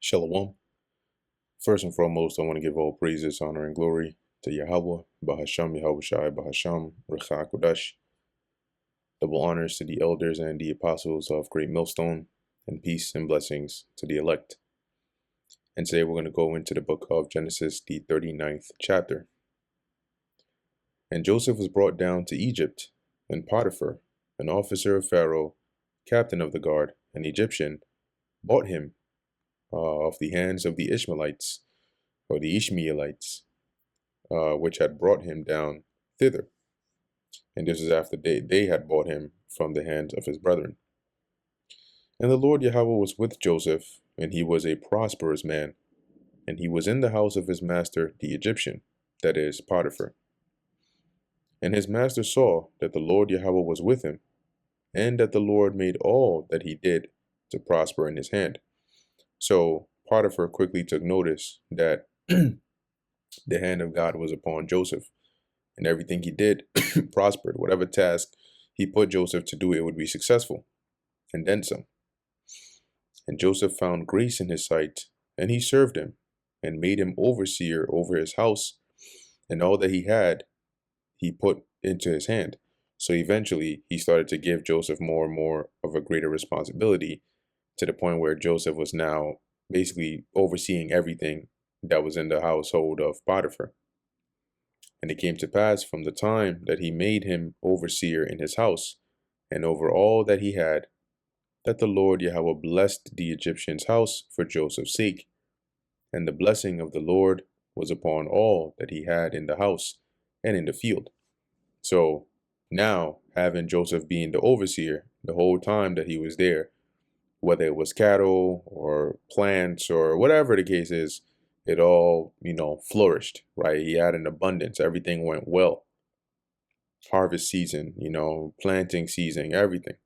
Shalom. First and foremost, I want to give all praises, honor, and glory to Yahweh, Bahasham, Yahweh Shai, Bahasham, Recha Kodash. Double honors to the elders and the apostles of Great Millstone, and peace and blessings to the elect. And today we're going to go into the book of Genesis, the 39th chapter. And Joseph was brought down to Egypt, and Potiphar, an officer of Pharaoh, captain of the guard, an Egyptian, bought him off the hands of the Ishmaelites, or the Ishmaelites, which had brought him down thither. And this is after they had bought him from the hands of his brethren. And the Lord Yahweh was with Joseph, and he was a prosperous man, and he was in the house of his master the Egyptian, that is, Potiphar. And his master saw that the Lord Yahweh was with him, and that the Lord made all that he did to prosper in his hand. So Potiphar quickly took notice that the hand of God was upon Joseph, and everything he did prospered. Whatever task he put Joseph to do, it would be successful, and then some. And Joseph found grace in his sight, and he served him, and made him overseer over his house, and all that he had he put into his hand. So eventually he started to give Joseph more and more of a greater responsibility, to the point where Joseph was now basically overseeing everything that was in the household of Potiphar. And it came to pass from the time that he made him overseer in his house, and over all that he had, that the Lord Yahweh blessed the Egyptian's house for Joseph's sake. And the blessing of the Lord was upon all that he had in the house and in the field. So now, having Joseph being the overseer the whole time that he was there, whether it was cattle or plants or whatever the case is, it all, flourished, right? He had an abundance. Everything went well. Harvest season, planting season, everything.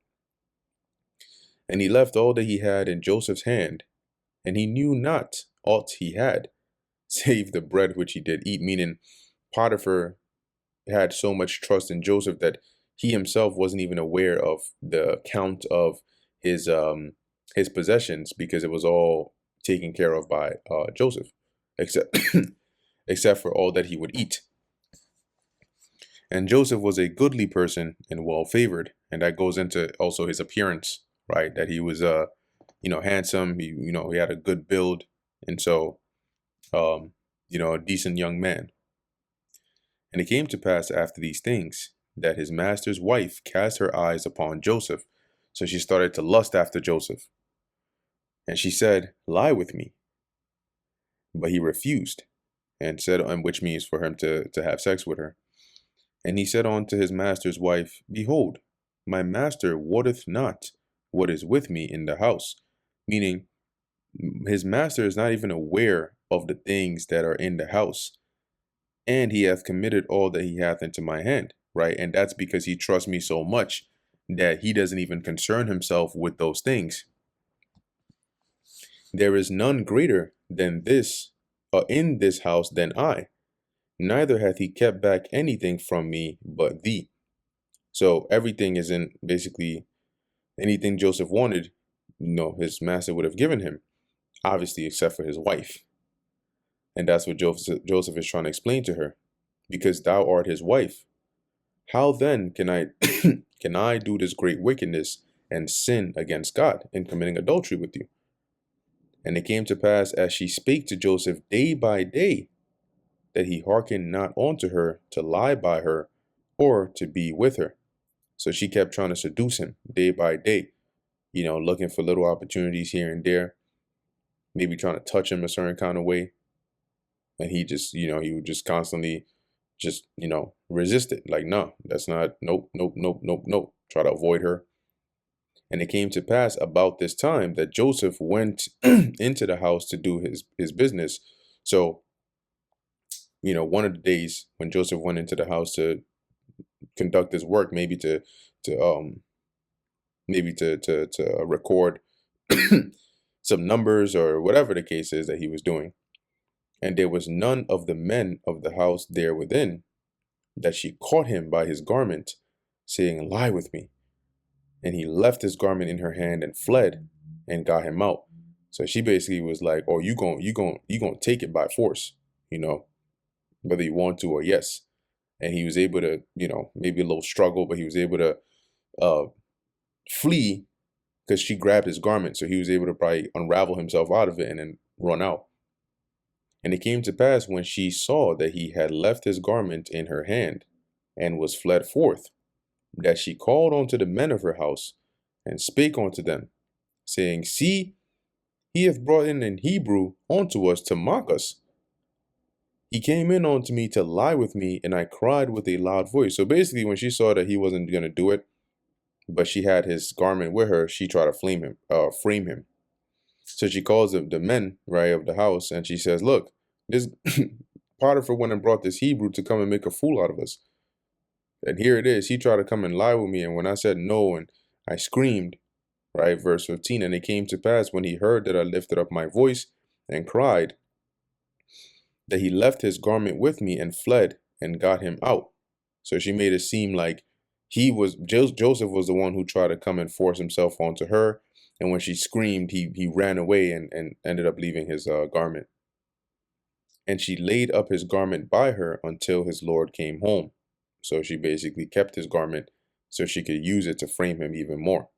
And he left all that he had in Joseph's hand, and he knew not aught he had, save the bread which he did eat. Meaning Potiphar had so much trust in Joseph that he himself wasn't even aware of the count of his possessions, because it was all taken care of by Joseph, except except for all that he would eat. And Joseph was a goodly person and well favored, and that goes into also his appearance, right? That he was handsome. He had a good build, and so a decent young man. And it came to pass after these things that his master's wife cast her eyes upon Joseph. So she started to lust after Joseph. And she said, "Lie with me." But he refused, and which means for him to have sex with her. And he said unto his master's wife, "Behold, my master wotteth not what is with me in the house." Meaning, his master is not even aware of the things that are in the house. And he hath committed all that he hath into my hand, right? And that's because he trusts me so much that he doesn't even concern himself with those things. There is none greater than this in this house than I. Neither hath he kept back anything from me but thee. So everything is in basically anything Joseph wanted, his master would have given him, obviously, except for his wife. And that's what Joseph is trying to explain to her. Because thou art his wife, how then can I can I do this great wickedness and sin against God in committing adultery with you? And it came to pass, as she spake to Joseph day by day, that he hearkened not unto her to lie by her or to be with her. So she kept trying to seduce him day by day, looking for little opportunities here and there, maybe trying to touch him a certain kind of way. And he just, he would just constantly resist it. Like, no, that's not, nope, nope, nope, nope, nope. Try to avoid her. And it came to pass about this time that Joseph went into the house to do his business. So, one of the days when Joseph went into the house to conduct his work, maybe to record some numbers or whatever the case is that he was doing. And there was none of the men of the house there within, that she caught him by his garment, saying, "Lie with me." And he left his garment in her hand and fled, and got him out. So she basically was like, "Oh, you gonna take it by force, you know, whether you want to or yes." And he was able to, maybe a little struggle, but he was able to uh, flee because she grabbed his garment. So he was able to probably unravel himself out of it and then run out. And it came to pass when she saw that he had left his garment in her hand and was fled forth, that she called unto the men of her house and spake unto them, saying, See, he hath brought in an Hebrew unto us to mock us. He came in unto me to lie with me, and I cried with a loud voice. So basically, when she saw that he wasn't going to do it, but she had his garment with her, she tried to frame him. So she calls the men, right, of the house, and she says, Look, this Potiphar went and brought this Hebrew to come and make a fool out of us. And here it is. He tried to come and lie with me. And when I said no, and I screamed, right, verse 15, and it came to pass when he heard that I lifted up my voice and cried, that he left his garment with me and fled and got him out. So she made it seem like Joseph was the one who tried to come and force himself onto her. And when she screamed, he ran away and ended up leaving his garment. And she laid up his garment by her until his Lord came home. So she basically kept his garment so she could use it to frame him even more.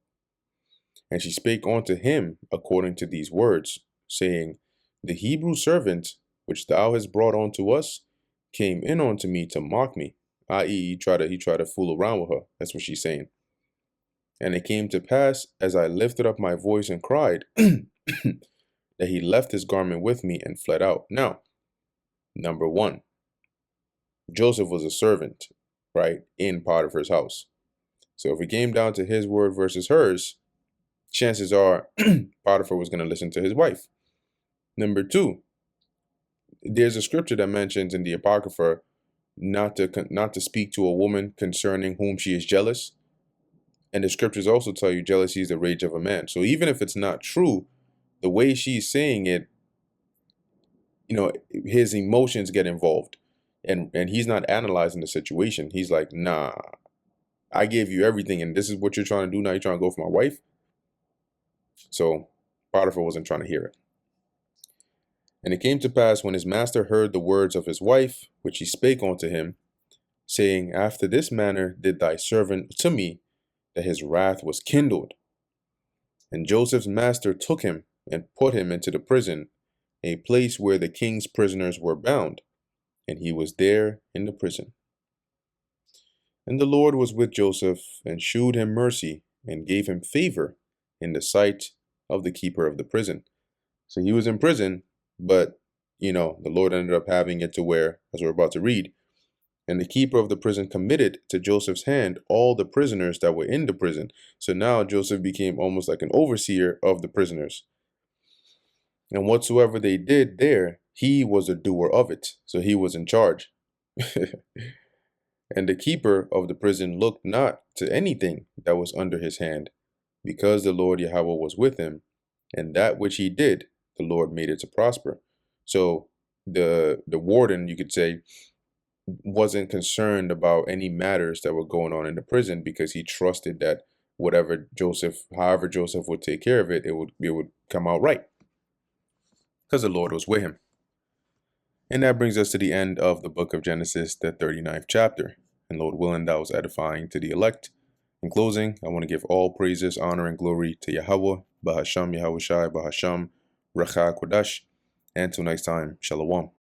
And she spake unto him according to these words, saying, The Hebrew servant which thou hast brought unto us came in unto me to mock me, i.e., he tried to fool around with her. That's what she's saying. And it came to pass, as I lifted up my voice and cried, that he left his garment with me and fled out. Now, number one, Joseph was a servant, right, in Potiphar's house. So if it came down to his word versus hers, chances are Potiphar was going to listen to his wife. Number two, there's a scripture that mentions in the Apocrypha not to speak to a woman concerning whom she is jealous. And the scriptures also tell you jealousy is the rage of a man. So even if it's not true, the way she's saying it, his emotions get involved. And he's not analyzing the situation. He's like, nah, I gave you everything, and this is what you're trying to do now. You're trying to go for my wife? So Potiphar wasn't trying to hear it. And it came to pass when his master heard the words of his wife, which he spake unto him, saying, After this manner did thy servant to me, that his wrath was kindled. And Joseph's master took him and put him into the prison, a place where the king's prisoners were bound, and he was there in the prison. And the Lord was with Joseph, and shewed him mercy, and gave him favor in the sight of the keeper of the prison. So he was in prison, but, the Lord ended up having it to where, as we're about to read, and the keeper of the prison committed to Joseph's hand all the prisoners that were in the prison. So now Joseph became almost like an overseer of the prisoners. And whatsoever they did there, he was a doer of it. So he was in charge. And the keeper of the prison looked not to anything that was under his hand, because the Lord Yahweh was with him, and that which he did, the Lord made it to prosper. So the warden, you could say, wasn't concerned about any matters that were going on in the prison, because he trusted that however Joseph would take care of it, it would come out right, because the Lord was with him. And that brings us to the end of the book of Genesis, the 39th chapter. And Lord willing, that was edifying to the elect. In closing, I want to give all praises, honor, and glory to Yahweh, Bahasham Yahushai, Bahasham, Recha Kodash. And until next time, Shalom.